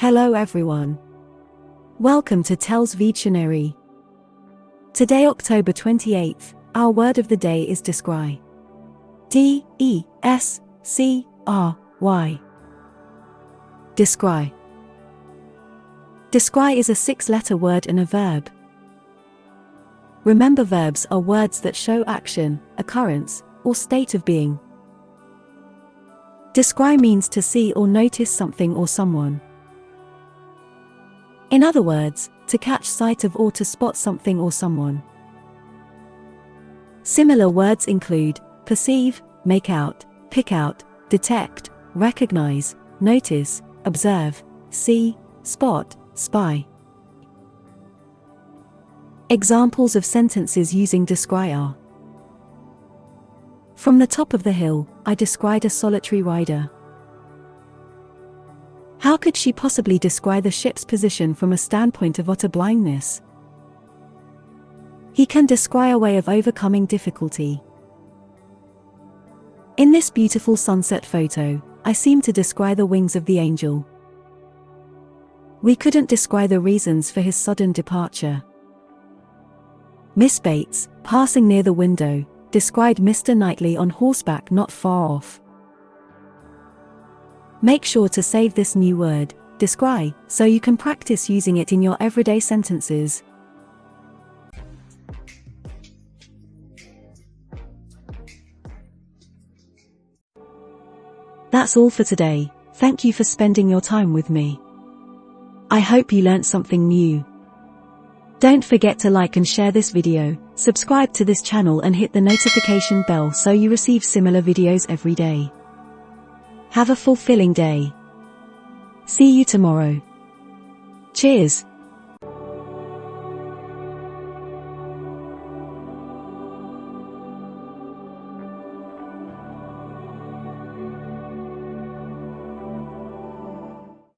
Hello everyone. Welcome to TELLS Videtionary. Today, October 28th, our word of the day is descry. D-E-S-C-R-Y. Descry. Descry is a 6-letter word and a verb. Remember, verbs are words that show action, occurrence, or state of being. Descry means to see or notice something or someone. In other words, to catch sight of or to spot something or someone. Similar words include perceive, make out, pick out, detect, recognize, notice, observe, see, spot, spy. Examples of sentences using descry are: from the top of the hill, I descried a solitary rider. How could she possibly descry the ship's position from a standpoint of utter blindness? He can descry a way of overcoming difficulty. In this beautiful sunset photo, I seem to descry the wings of the angel. We couldn't descry the reasons for his sudden departure. Miss Bates, passing near the window, descried Mr. Knightley on horseback not far off. Make sure to save this new word, descry, so you can practice using it in your everyday sentences. That's all for today. Thank you for spending your time with me. I hope you learnt something new. Don't forget to like and share this video, subscribe to this channel and hit the notification bell so you receive similar videos every day. Have a fulfilling day. See you tomorrow. Cheers.